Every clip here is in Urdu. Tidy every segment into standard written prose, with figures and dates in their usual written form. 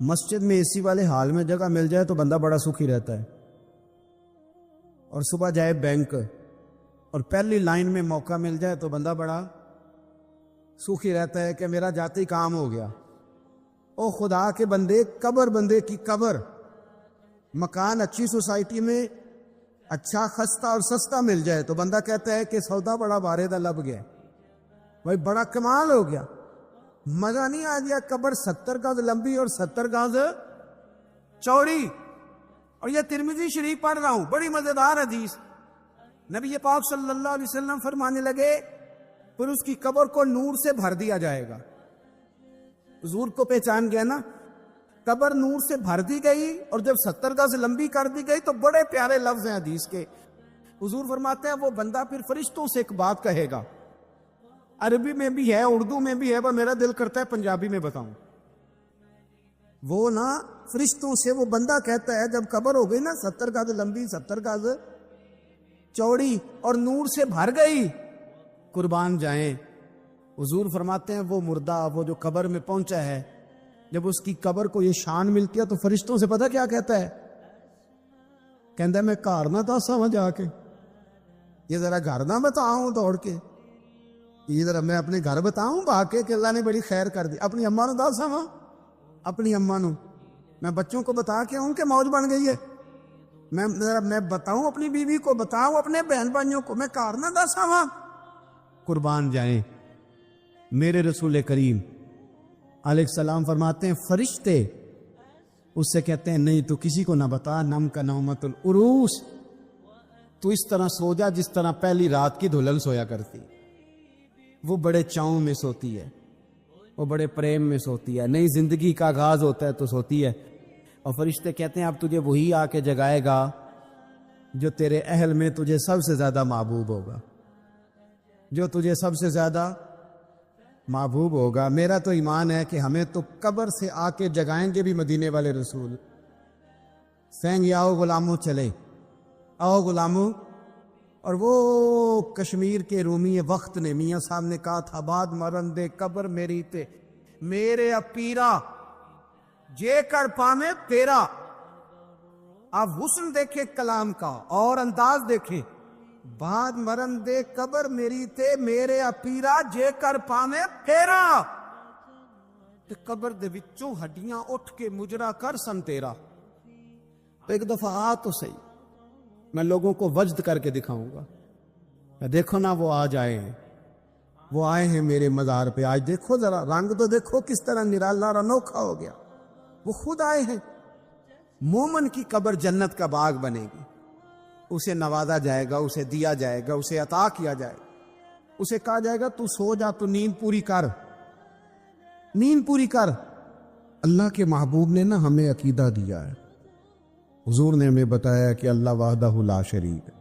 مسجد میں اے سی والے حال میں جگہ مل جائے تو بندہ بڑا سکھی رہتا ہے، اور صبح جائے بینک اور پہلی لائن میں موقع مل جائے تو بندہ بڑا سکھی رہتا ہے کہ میرا جاتے ہی کام ہو گیا۔ او خدا کے بندے، قبر بندے کی قبر، مکان اچھی سوسائٹی میں اچھا خستہ اور سستا مل جائے تو بندہ کہتا ہے کہ سودا بڑا واردہ لب گیا، بھائی بڑا کمال ہو گیا، مزہ نہیں آ گیا۔ قبر 70 گز لمبی اور 70 گز چوڑی، اور یہ ترمذی شریف پڑھ رہا ہوں، بڑی مزیدار حدیث۔ نبی پاک صلی اللہ علیہ وسلم فرمانے لگے پھر اس کی قبر کو نور سے بھر دیا جائے گا۔ حضور کو پہچان گیا نا، قبر نور سے بھر دی گئی، اور جب 70 گز لمبی کر دی گئی تو بڑے پیارے لفظ ہیں حدیث کے۔ حضور فرماتے ہیں وہ بندہ پھر فرشتوں سے ایک بات کہے گا، عربی میں بھی ہے، اردو میں بھی ہے، پر میرا دل کرتا ہے پنجابی میں بتاؤں۔ وہ نا فرشتوں سے وہ بندہ کہتا ہے جب قبر ہو گئی نا 70 گز لمبی 70 گز چوڑی اور نور سے بھر گئی، قربان جائیں، حضور فرماتے ہیں وہ مردہ، وہ جو قبر میں پہنچا ہے، جب اس کی قبر کو یہ شان ملتی ہے تو فرشتوں سے پتہ کیا کہتا ہے؟ کہتا ہے میں گھر نہ دساں وہاں جا کے، یہ ذرا گھر نہ بتاؤں دوڑ کے، یہ ذرا میں اپنے گھر بتاؤں بھاگ کے کہ اللہ نے بڑی خیر کر دی، اپنی اماں نو دساں وہاں، اپنی اماں نو میں بچوں کو بتا کے آؤں کہ موج بن گئی ہے، میں بتاؤں اپنی بیوی کو، بتاؤں اپنے بہن بھائیوں کو، میں گھر نہ دساں وہاں۔ قربان جائیں، میرے رسول کریم علیہ السلام فرماتے ہیں فرشتے اس سے کہتے ہیں نہیں تو کسی کو نہ بتا، نم کا نومت العروس، تو اس طرح سو جا جس طرح پہلی رات کی دلہن سویا کرتی، وہ بڑے چاؤں میں سوتی ہے، وہ بڑے پریم میں سوتی ہے، نئی زندگی کا آغاز ہوتا ہے تو سوتی ہے، اور فرشتے کہتے ہیں اب تجھے وہی آ کے جگائے گا جو تیرے اہل میں تجھے سب سے زیادہ محبوب ہوگا، جو تجھے سب سے زیادہ محبوب ہوگا۔ میرا تو ایمان ہے کہ ہمیں تو قبر سے آ کے جگائیں گے بھی مدینے والے رسول، سینگ آؤ غلاموں چلے، آؤ غلاموں۔ اور وہ کشمیر کے رومی وقت نے میاں صاحب نے کہا تھا بعد مرن دے قبر میری تے میرے اپیرا جے کر پامے تیرا۔ آپ حسن دیکھیں کلام کا اور انداز دیکھیں، بعد مرن دے قبر میری تے میرے اپیرا جے کر پامے تیرا، تے قبر دے وچوں ہڈیاں اٹھ کے مجرا کر سن تیرا۔ تو ایک دفعہ آ تو صحیح، میں لوگوں کو وجد کر کے دکھاؤں گا، دیکھو نا وہ آج آئے ہیں، وہ آئے ہیں میرے مزار پہ، آج دیکھو ذرا رنگ تو دیکھو کس طرح نرالا اور انوکھا ہو گیا، وہ خود آئے ہیں۔ مومن کی قبر جنت کا باغ بنے گی، اسے نوازا جائے گا، اسے دیا جائے گا، اسے عطا کیا جائے گا، اسے کہا جائے گا تو سو جا، تو نیند پوری کر، نیند پوری کر۔ اللہ کے محبوب نے نا ہمیں عقیدہ دیا ہے، حضور نے ہمیں بتایا کہ اللہ وحدہ لا شریک ہے،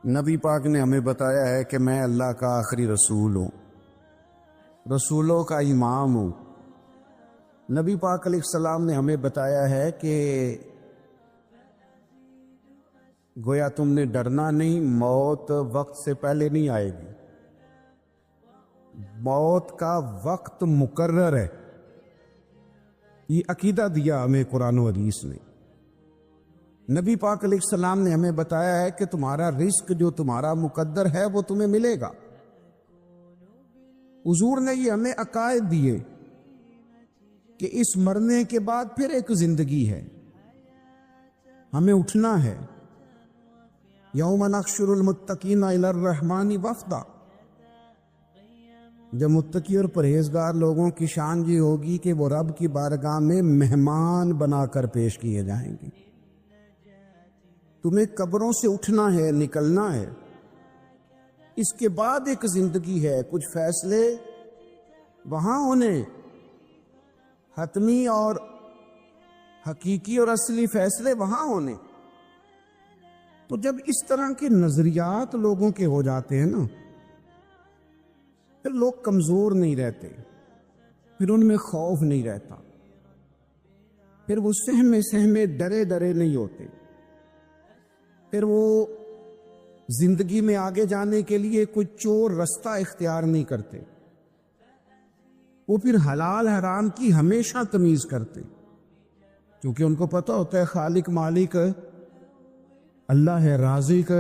نبی پاک نے ہمیں بتایا ہے کہ میں اللہ کا آخری رسول ہوں، رسولوں کا امام ہوں۔ نبی پاک علیہ السلام نے ہمیں بتایا ہے کہ گویا تم نے ڈرنا نہیں، موت وقت سے پہلے نہیں آئے گی، موت کا وقت مقرر ہے، یہ عقیدہ دیا ہمیں قرآن و حدیث نے۔ نبی پاک علیہ السلام نے ہمیں بتایا ہے کہ تمہارا رزق جو تمہارا مقدر ہے وہ تمہیں ملے گا۔ حضور نے یہ ہمیں عقائد دیے کہ اس مرنے کے بعد پھر ایک زندگی ہے، ہمیں اٹھنا ہے۔ یوم نحشر المتقین الی الرحمن وفدا، جب متقی اور پرہیزگار لوگوں کی شان یہ ہوگی کہ وہ رب کی بارگاہ میں مہمان بنا کر پیش کیے جائیں گے۔ تمہیں قبروں سے اٹھنا ہے، نکلنا ہے، اس کے بعد ایک زندگی ہے، کچھ فیصلے وہاں ہونے، حتمی اور حقیقی اور اصلی فیصلے وہاں ہونے۔ تو جب اس طرح کے نظریات لوگوں کے ہو جاتے ہیں نا، پھر لوگ کمزور نہیں رہتے، پھر ان میں خوف نہیں رہتا، پھر وہ سہمے ڈرے نہیں ہوتے، پھر وہ زندگی میں آگے جانے کے لیے کوئی چور رستہ اختیار نہیں کرتے۔ وہ پھر حلال حرام کی ہمیشہ تمیز کرتے، کیونکہ ان کو پتہ ہوتا ہے خالق مالک اللہ ہے، رازق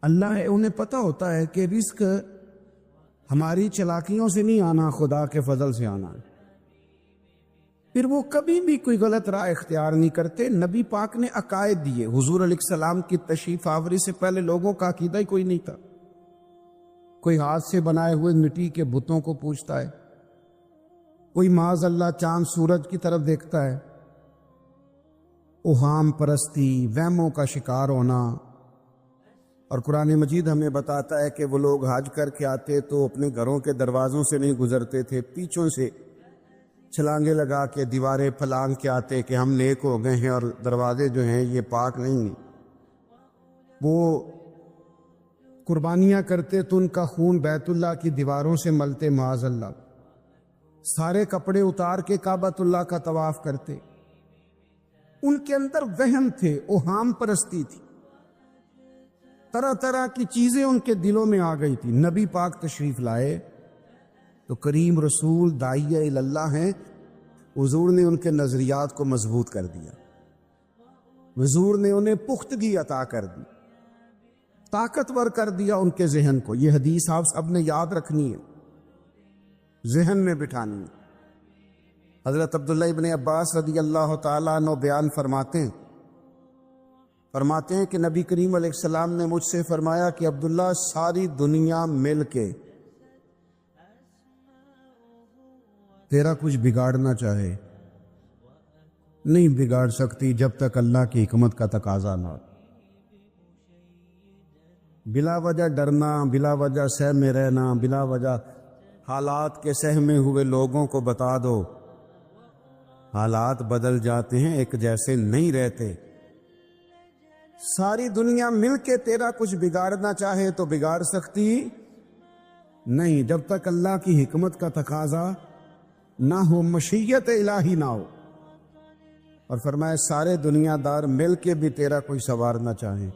اللہ ہے۔ انہیں پتہ ہوتا ہے کہ رزق ہماری چلاکیوں سے نہیں آنا، خدا کے فضل سے آنا ہے۔ پھر وہ کبھی بھی کوئی غلط راہ اختیار نہیں کرتے۔ نبی پاک نے عقائد دیے۔ حضور علیہ السلام کی تشریف آوری سے پہلے لوگوں کا عقیدہ ہی کوئی نہیں تھا۔ کوئی ہاتھ سے بنائے ہوئے مٹی کے بتوں کو پوجتا ہے، کوئی معاذ اللہ چاند سورج کی طرف دیکھتا ہے۔ اوہام پرستی، وہموں کا شکار ہونا۔ اور قرآن مجید ہمیں بتاتا ہے کہ وہ لوگ حج کر کے آتے تو اپنے گھروں کے دروازوں سے نہیں گزرتے تھے، پیچھوں سے چھلانگے لگا کے دیواریں پھلانگ کے آتے کہ ہم نیک ہو گئے ہیں، اور دروازے جو ہیں یہ پاک نہیں ہیں۔ وہ قربانیاں کرتے تو ان کا خون بیت اللہ کی دیواروں سے ملتے معاذ اللہ۔ سارے کپڑے اتار کے کعبۃ اللہ کا طواف کرتے۔ ان کے اندر وہم تھے، اوہام پرستی تھی، طرح طرح کی چیزیں ان کے دلوں میں آ گئی تھی۔ نبی پاک تشریف لائے تو کریم رسول داعیہ اللہ ہیں، حضور نے ان کے نظریات کو مضبوط کر دیا، حضور نے انہیں پختگی عطا کر دی، طاقتور کر دیا ان کے ذہن کو۔ یہ حدیث آپ سب نے یاد رکھنی ہے، ذہن میں بٹھانی ہے۔ حضرت عبداللہ ابن عباس رضی اللہ تعالیٰ عنہ بیان فرماتے ہیں کہ نبی کریم علیہ السلام نے مجھ سے فرمایا کہ عبداللہ، ساری دنیا مل کے تیرا کچھ بگاڑنا چاہے نہیں بگاڑ سکتی جب تک اللہ کی حکمت کا تقاضا نہ ہو۔ بلا وجہ ڈرنا، بلا وجہ سہ میں رہنا، بلا وجہ حالات کے سہمے ہوئے لوگوں کو بتا دو حالات بدل جاتے ہیں، ایک جیسے نہیں رہتے۔ ساری دنیا مل کے تیرا کچھ بگاڑنا چاہے تو بگاڑ سکتی نہیں جب تک اللہ کی حکمت کا تقاضا نہ ہو، مشیت الہی نہ ہو۔ اور فرمایا سارے دنیا دار مل کے بھی تیرا کوئی سنوارنا چاہے،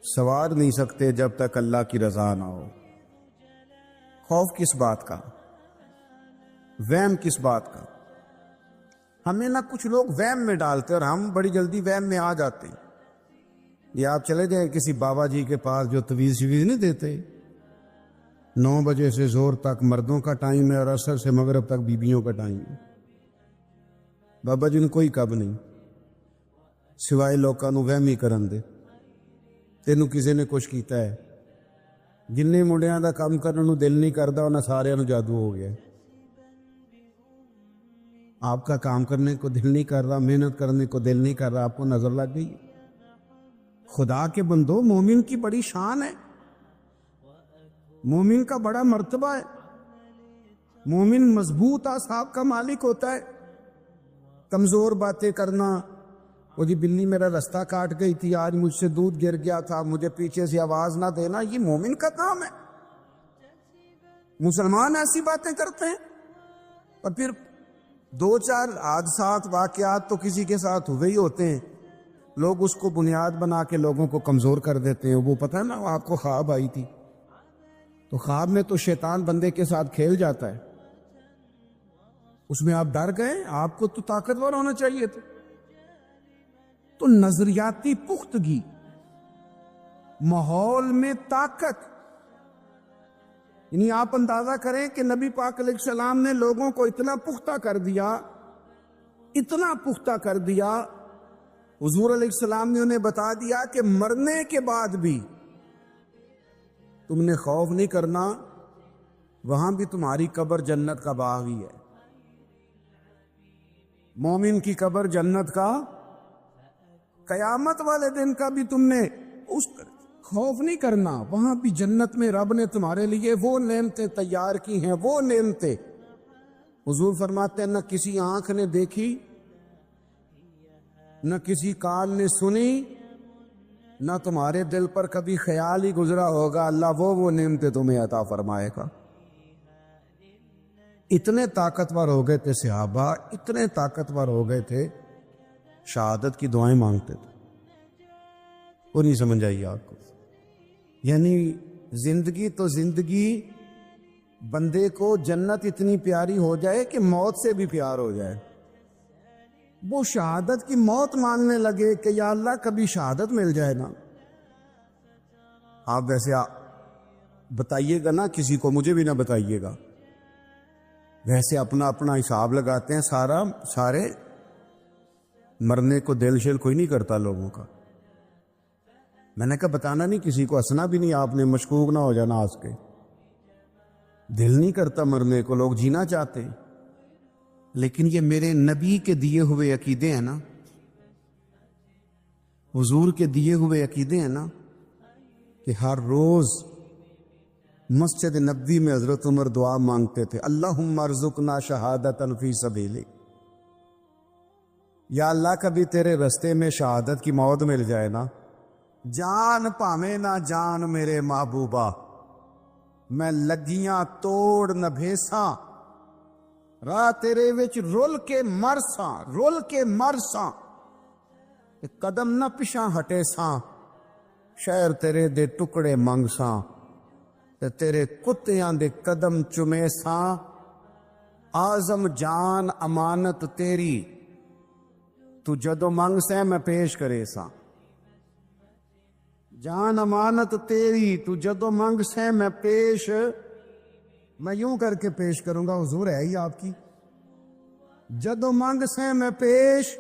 سنوار نہیں سکتے جب تک اللہ کی رضا نہ ہو۔ خوف کس بات کا، وہم کس بات کا؟ ہمیں نہ کچھ لوگ وہم میں ڈالتے اور ہم بڑی جلدی وہم میں آ جاتے ہیں۔ یہ آپ چلے جائیں کسی بابا جی کے پاس جو تویز شویز نہیں دیتے، 9 بجے سے زور تک مردوں کا ٹائم ہے اور عصر سے مغرب تک بیویوں کا ٹائم ہے۔ بابا جی نے کوئی کب نہیں سوائے لوکاں نوں وہم ہی کرن دے۔ تینوں کسی نے کچھ کیتا ہے؟ جننے منڈیاں دا کام کرن نوں دل نہیں کردا انہاں سارے نوں جادو ہو گیا۔ آپ کا کام کرنے کو دل نہیں کر رہا، محنت کرنے کو دل نہیں کر رہا، آپ کو نظر لگ گئی؟ خدا کے بندو، مومن کی بڑی شان ہے، مومن کا بڑا مرتبہ ہے۔ مومن مضبوط اعصاب کا مالک ہوتا ہے۔ کمزور باتیں کرنا، وہ جی بلی میرا رستہ کاٹ گئی تھی، آج مجھ سے دودھ گر گیا تھا، مجھے پیچھے سے آواز نہ دینا، یہ مومن کا کام ہے۔ مسلمان ایسی باتیں کرتے ہیں، اور پھر 2-4 حادثات واقعات تو کسی کے ساتھ ہوئے ہی ہوتے ہیں، لوگ اس کو بنیاد بنا کے لوگوں کو کمزور کر دیتے ہیں۔ وہ پتہ ہے نا، آپ کو خواب آئی تھی تو خواب میں تو شیطان بندے کے ساتھ کھیل جاتا ہے، اس میں آپ ڈر گئے، آپ کو تو طاقتور ہونا چاہیے تھا۔ تو نظریاتی پختگی، ماحول میں طاقت، یعنی آپ اندازہ کریں کہ نبی پاک علیہ السلام نے لوگوں کو اتنا پختہ کر دیا، اتنا پختہ کر دیا، حضور علیہ السلام نے انہیں بتا دیا کہ مرنے کے بعد بھی تم نے خوف نہیں کرنا، وہاں بھی تمہاری قبر جنت کا باغ ہی ہے۔ مومن کی قبر جنت کا، قیامت والے دن کا بھی تم نے اس خوف نہیں کرنا، وہاں بھی جنت میں رب نے تمہارے لیے وہ نعمتیں تیار کی ہیں، وہ نعمتیں حضور فرماتے ہیں نہ کسی آنکھ نے دیکھی، نہ کسی کان نے سنی، نہ تمہارے دل پر کبھی خیال ہی گزرا ہوگا، اللہ وہ نعمتیں تمہیں عطا فرمائے گا۔ اتنے طاقتور ہو گئے تھے صحابہ، اتنے طاقتور ہو گئے تھے، شہادت کی دعائیں مانگتے تھے۔ وہ نہیں سمجھ آئی آپ کو؟ یعنی زندگی تو زندگی بندے کو جنت اتنی پیاری ہو جائے کہ موت سے بھی پیار ہو جائے، وہ شہادت کی موت ماننے لگے کہ یا اللہ کبھی شہادت مل جائے نا۔ آپ ویسے بتائیے گا نا کسی کو، مجھے بھی نہ بتائیے گا، ویسے اپنا اپنا حساب لگاتے ہیں سارے، مرنے کو دل شل کوئی نہیں کرتا لوگوں کا۔ میں نے کہا بتانا نہیں کسی کو، ہنسنا بھی نہیں آپ نے، مشکوک نہ ہو جانا ہنس کے۔ دل نہیں کرتا مرنے کو، لوگ جینا چاہتے ہیں، لیکن یہ میرے نبی کے دیے ہوئے عقیدے ہیں نا، حضور کے دیے ہوئے عقیدے ہیں نا، کہ ہر روز مسجد نبوی میں حضرت عمر دعا مانگتے تھے، اللہم ارزقنا شہادۃ فی سبیلک، یا اللہ کبھی تیرے رستے میں شہادت کی موت مل جائے نا، جان پاویں نہ جان میرے محبوبہ، میں لگیاں توڑ نہ بھیساں، راہ تیرے وچ رول کے مرساں، قدم نہ پچھاں ہٹے ساں، شہر تیرے دے ٹکڑے منگ ساں، تے تیرے کتیاں دے قدم چمے ساں، آزم جان امانت تیری، تو جدو منگ سیں میں پیش کرے ساں، جان امانت تیری تو جدو منگ سیں میں پیش، میں یوں کر کے پیش کروں گا، حضور ہے ہی آپ کی، جدو منگ سیں میں پیش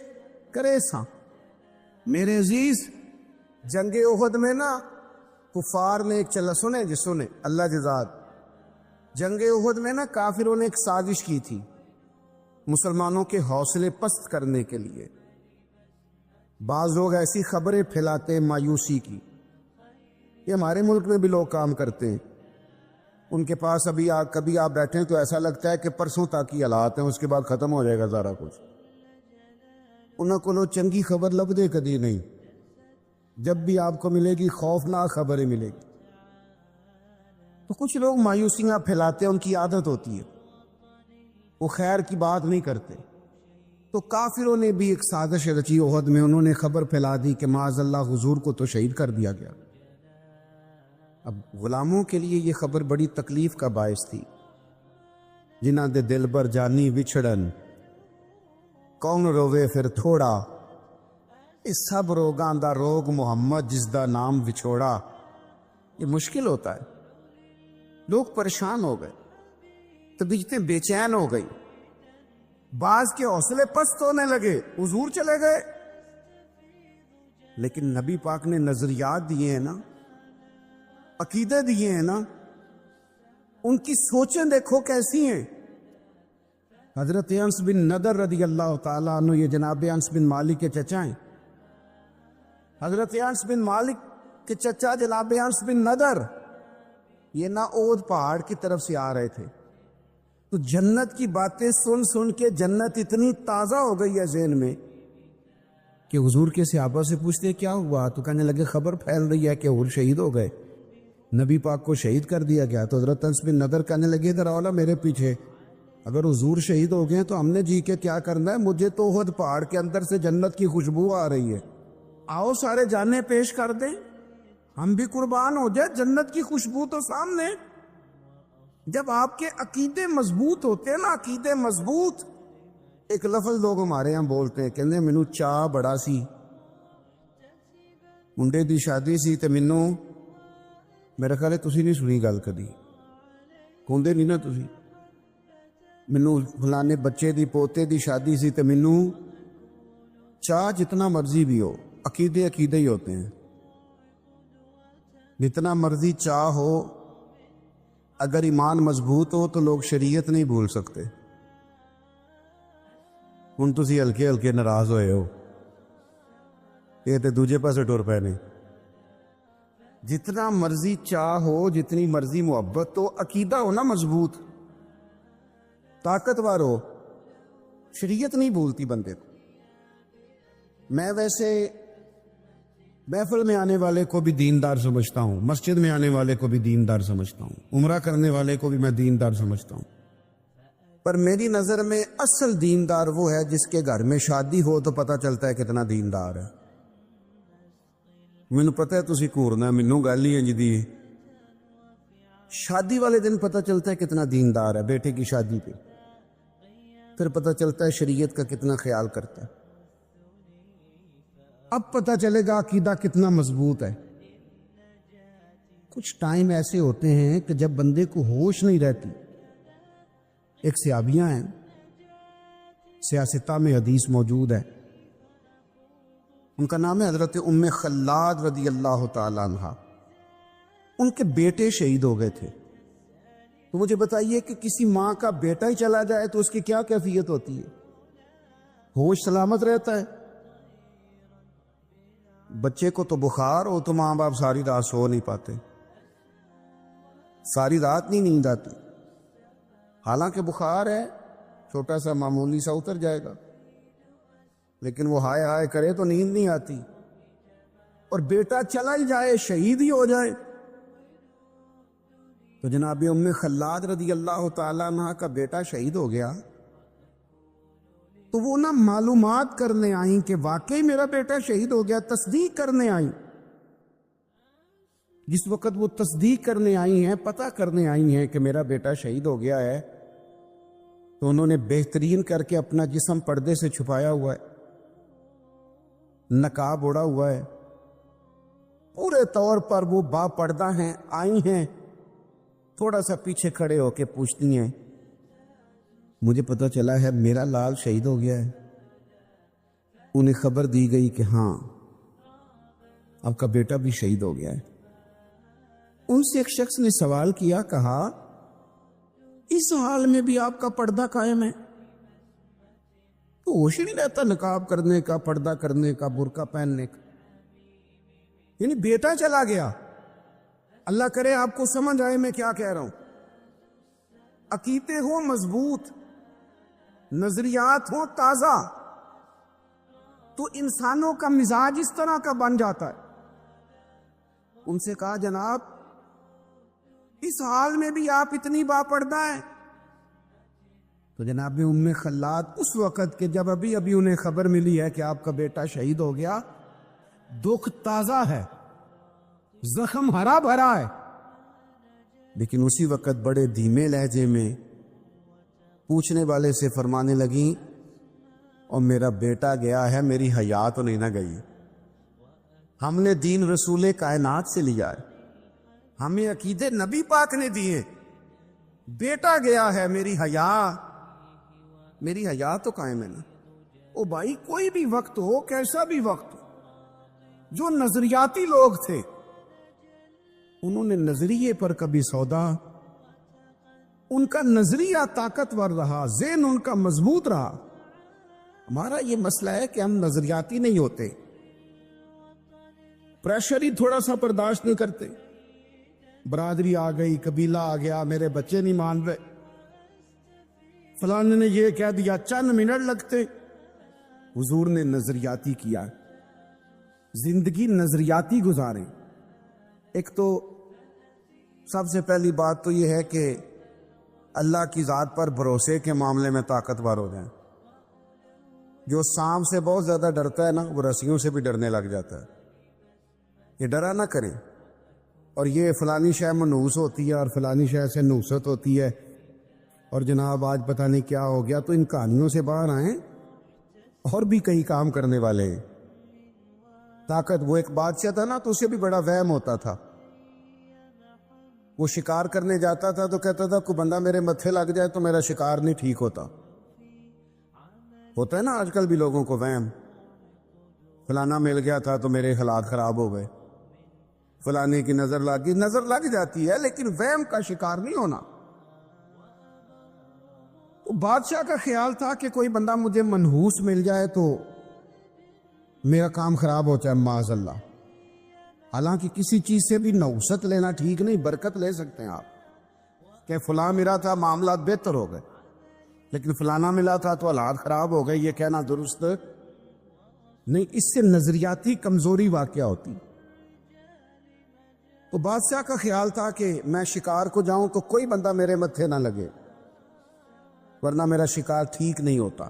کرے ساں۔ میرے عزیز، جنگ احد میں نا کفار نے ایک سنے اللہ جزاد، جنگ احد میں نا کافروں نے ایک سازش کی تھی مسلمانوں کے حوصلے پست کرنے کے لیے۔ بعض لوگ ایسی خبریں پھیلاتے مایوسی کی، یہ ہمارے ملک میں بھی لوگ کام کرتے ہیں، ان کے پاس کبھی آپ بیٹھیں تو ایسا لگتا ہے کہ پرسوں تک کی حالات ہیں، اس کے بعد ختم ہو جائے گا سارا کچھ۔ انہوں کو چنگی خبر لبدے کدی نہیں، جب بھی آپ کو ملے گی خوفناک خبریں ملے گی۔ تو کچھ لوگ مایوسیاں پھیلاتے ہیں، ان کی عادت ہوتی ہے، وہ خیر کی بات نہیں کرتے۔ تو کافروں نے بھی ایک سازش رچی احد میں، انہوں نے خبر پھیلا دی کہ معاذ اللہ حضور کو تو شہید کر دیا گیا۔ اب غلاموں کے لیے یہ خبر بڑی تکلیف کا باعث تھی، جنہاں دے دل بر جانی وچھڑن، کون روے پھر تھوڑا، اس سب روگاں دا روگ محمد جس دا نام وچھوڑا۔ یہ مشکل ہوتا ہے، لوگ پریشان ہو گئے، طبیعتیں بے چین ہو گئی، بعض کے حوصلے پست ہونے لگے، حضور چلے گئے۔ لیکن نبی پاک نے نظریات دیے ہیں نا، عقیدے دیے ہیں نا، ان کی سوچیں دیکھو کیسی ہیں۔ حضرت انس بن نضر رضی اللہ تعالیٰ عنہ، یہ جناب انس بن مالک کے چچا ہیں، حضرت انس بن مالک کے چچا جناب انس بن نضر، یہ احد پہاڑ کی طرف سے آ رہے تھے، تو جنت کی باتیں سن کے جنت اتنی تازہ ہو گئی ہے ذہن میں کہ حضور کے صحابہ سے پوچھتے کیا ہوا، تو کہنے لگے خبر پھیل رہی ہے کہ حضور شہید ہو گئے، نبی پاک کو شہید کر دیا گیا۔ تو حضرت انس بن نضر کہنے لگے ادھر اولا میرے پیچھے، اگر حضور شہید ہو گئے تو ہم نے جی کے کیا کرنا ہے، مجھے تو احد پہاڑ کے اندر سے جنت کی خوشبو آ رہی ہے، آؤ سارے جانیں پیش کر دیں، ہم بھی قربان ہو جائے، جنت کی خوشبو تو سامنے۔ جب آپ کے عقیدے مضبوط ہوتے ہیں نا، عقیدے مضبوط، ایک لفظ لوگ ہمارے یہاں بولتے ہیں، کہتے ہیں مینوں چاہ بڑا سی، منڈے دی شادی سی تے مینوں، میرا خیال ہے تسی نہیں سنی گل کدی، کھوندے نہیں نا تسی، مینوں فلانے بچے دی پوتے دی شادی سی تے مینوں چاہ جتنا مرضی بھی ہو، عقیدے ہی ہوتے ہیں، جتنا مرضی چاہ ہو، اگر ایمان مضبوط ہو تو لوگ شریعت نہیں بھول سکتے۔ ہن تسی ہلکے ہلکے ناراض ہوئے ہو، یہ تے دوجے پاسے ٹر پے نے۔ جتنا مرضی چاہ ہو، جتنی مرضی محبت ہو، عقیدہ ہو نا مضبوط، طاقتور ہو، شریعت نہیں بھولتی بندے کو۔ میں ویسے محفل میں آنے والے کو بھی دیندار سمجھتا ہوں، مسجد میں آنے والے کو بھی دیندار سمجھتا ہوں، عمرہ کرنے والے کو بھی میں دیندار سمجھتا ہوں، پر میری نظر میں اصل دیندار وہ ہے جس کے گھر میں شادی ہو تو پتہ چلتا ہے کتنا دیندار ہے۔ مینوں پتہ ہے تسی گھورنا، مینوں گل ہی انج دی، شادی والے دن پتہ چلتا ہے کتنا دیندار ہے بیٹے کی شادی پہ، پھر پتہ چلتا ہے شریعت کا کتنا خیال کرتا ہے، اب پتہ چلے گا عقیدہ کتنا مضبوط ہے۔ کچھ ٹائم ایسے ہوتے ہیں کہ جب بندے کو ہوش نہیں رہتی۔ ایک صحابیاں ہیں، سیاستہ میں حدیث موجود ہے، ان کا نام ہے حضرت ام خلاد رضی اللہ تعالی عنہ۔ ان کے بیٹے شہید ہو گئے تھے۔ تو مجھے بتائیے کہ کسی ماں کا بیٹا ہی چلا جائے تو اس کی کیا کیفیت ہوتی ہے؟ ہوش سلامت رہتا ہے؟ بچے کو تو بخار ہو تو ماں باپ ساری رات سو نہیں پاتے، ساری رات نہیں نیند آتی، حالانکہ بخار ہے چھوٹا سا معمولی سا اتر جائے گا، لیکن وہ ہائے ہائے کرے تو نیند نہیں آتی۔ اور بیٹا چلا ہی جائے، شہید ہی ہو جائے۔ تو جناب ام خلاد رضی اللہ تعالیٰ عنہ کا بیٹا شہید ہو گیا، تو وہ نہ معلومات کرنے آئیں کہ واقعی میرا بیٹا شہید ہو گیا، تصدیق کرنے آئیں۔ جس وقت وہ تصدیق کرنے آئی ہیں، پتہ کرنے آئی ہیں کہ میرا بیٹا شہید ہو گیا ہے، تو انہوں نے بہترین کر کے اپنا جسم پردے سے چھپایا ہوا ہے، نقاب اوڑا ہوا ہے، پورے طور پر وہ با پردہ ہیں، آئی ہیں، تھوڑا سا پیچھے کھڑے ہو کے پوچھتی ہیں، مجھے پتہ چلا ہے میرا لال شہید ہو گیا ہے۔ انہیں خبر دی گئی کہ ہاں آپ کا بیٹا بھی شہید ہو گیا ہے۔ ان سے ایک شخص نے سوال کیا، کہا اس حال میں بھی آپ کا پردہ قائم ہے؟ تو ہوش ہی نہیں رہتا نقاب کرنے کا، پردہ کرنے کا، برقع پہننے کا۔ یعنی بیٹا چلا گیا، اللہ کرے آپ کو سمجھ آئے میں کیا کہہ رہا ہوں۔ عقیدے ہوں مضبوط، نظریات ہوں تازہ، تو انسانوں کا مزاج اس طرح کا بن جاتا ہے۔ ان سے کہا جناب اس حال میں بھی آپ اتنی باپردہ ہیں؟ تو جناب ام خلاد اس وقت کے جب ابھی انہیں خبر ملی ہے کہ آپ کا بیٹا شہید ہو گیا، دکھ تازہ ہے، زخم ہرا بھرا ہے، لیکن اسی وقت بڑے دھیمے لہجے میں پوچھنے والے سے فرمانے لگیں، اور میرا بیٹا گیا ہے، میری حیا تو نہیں نہ گئی۔ ہم نے دین رسول کائنات سے لیا ہے، ہمیں عقیدے نبی پاک نے دیے، بیٹا گیا ہے، میری حیا تو قائم ہے نا۔ او بھائی کوئی بھی وقت ہو، کیسا بھی وقت ہو، جو نظریاتی لوگ تھے انہوں نے نظریے پر کبھی سودا، ان کا نظریہ طاقتور رہا، ذہن ان کا مضبوط رہا۔ ہمارا یہ مسئلہ ہے کہ ہم نظریاتی نہیں ہوتے، پریشر ہی تھوڑا سا برداشت نہیں کرتے، برادری آ گئی، قبیلہ آ گیا، میرے بچے نہیں مان رہے، فلانے نے یہ کہہ دیا، چند منٹ لگتے۔ حضور نے نظریاتی کیا، زندگی نظریاتی گزاریں۔ ایک تو سب سے پہلی بات تو یہ ہے کہ اللہ کی ذات پر بھروسے کے معاملے میں طاقتور ہو جائیں۔ جو سانپ سے بہت زیادہ ڈرتا ہے نا، وہ رسیوں سے بھی ڈرنے لگ جاتا ہے۔ یہ ڈرا نہ کریں، اور یہ فلانی شے منحوس ہوتی ہے اور فلانی شے سے نحوست ہوتی ہے، اور جناب آج پتہ نہیں کیا ہو گیا، تو ان کہانیوں سے باہر آئیں، اور بھی کئی کام کرنے والے ہیں۔ طاقت، وہ ایک بادشاہ تھا نا، تو اسے بھی بڑا وہم ہوتا تھا، وہ شکار کرنے جاتا تھا تو کہتا تھا کوئی بندہ میرے متھے لگ جائے تو میرا شکار نہیں ٹھیک ہوتا ہے نا آج کل بھی لوگوں کو وہم، فلانا مل گیا تھا تو میرے حالات خراب ہو گئے، فلانے کی نظر لگ گئی، نظر لگ جاتی ہے لیکن وہم کا شکار نہیں ہونا۔ تو بادشاہ کا خیال تھا کہ کوئی بندہ مجھے منحوس مل جائے تو میرا کام خراب ہو جائے معاذ اللہ۔ حالانکہ کسی چیز سے بھی نحوست لینا ٹھیک نہیں، برکت لے سکتے ہیں آپ کہ فلاں ملا تھا معاملات بہتر ہو گئے، لیکن فلانا ملا تھا تو حالات خراب ہو گئے، یہ کہنا درست نہیں، اس سے نظریاتی کمزوری واقع ہوتی۔ تو بادشاہ کا خیال تھا کہ میں شکار کو جاؤں تو کوئی بندہ میرے متھے نہ لگے، ورنہ میرا شکار ٹھیک نہیں ہوتا۔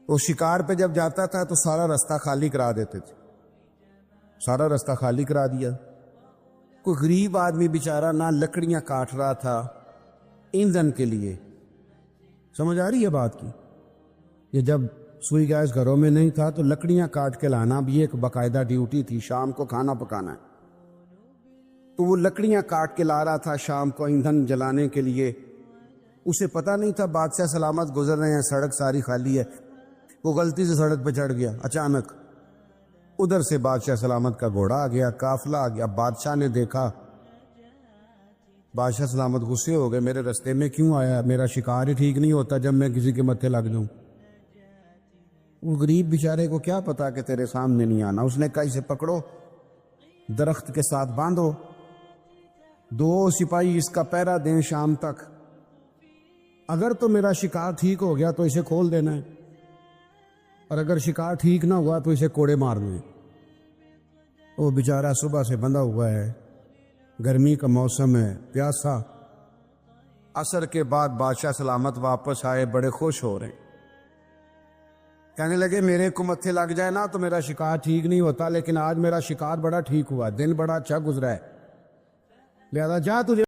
تو شکار پہ جب جاتا تھا تو سارا رستہ خالی کرا دیتے تھے، سارا رستہ خالی کرا دیا، کوئی غریب آدمی بیچارہ نہ لکڑیاں کاٹ رہا تھا ایندھن کے لیے. سمجھ آ رہی ہے بات کی؟ یہ جب سوئی گیس گھروں میں نہیں تھا تو لکڑیاں کاٹ کے لانا بھی ایک باقاعدہ ڈیوٹی تھی. شام کو کھانا پکانا ہے تو وہ لکڑیاں کاٹ کے لا رہا تھا شام کو ایندھن جلانے کے لیے. اسے پتہ نہیں تھا بادشاہ سلامت گزر رہے ہیں, سڑک ساری خالی ہے. وہ غلطی سے سڑک پہ چڑھ گیا. اچانک ادھر سے بادشاہ سلامت کا گھوڑا آ گیا, قافلہ آ گیا. بادشاہ نے دیکھا, بادشاہ سلامت غصے ہو گئے, میرے رستے میں کیوں آیا؟ میرا شکار ہی ٹھیک نہیں ہوتا جب میں کسی کے متھے لگ جاؤں. وہ غریب بیچارے کو کیا پتا کہ تیرے سامنے نہیں آنا. اس نے کہا اسے پکڑو, درخت کے ساتھ باندھو, 2 سپاہی اس کا پہرا دیں شام تک. اگر تو میرا شکار ٹھیک ہو گیا تو اسے کھول دینا ہے, اور اگر شکار ٹھیک نہ ہوا تو اسے کوڑے مارنے ہیں. وہ بیچارہ صبح سے بندھا ہوا ہے, گرمی کا موسم ہے, پیاسا. عصر کے بعد بادشاہ سلامت واپس آئے, بڑے خوش ہو رہے ہیں. کہنے لگے میرے کو متھے لگ جائے نا تو میرا شکار ٹھیک نہیں ہوتا, لیکن آج میرا شکار بڑا ٹھیک ہوا, دن بڑا اچھا گزرا ہے, لہذا جا تجھے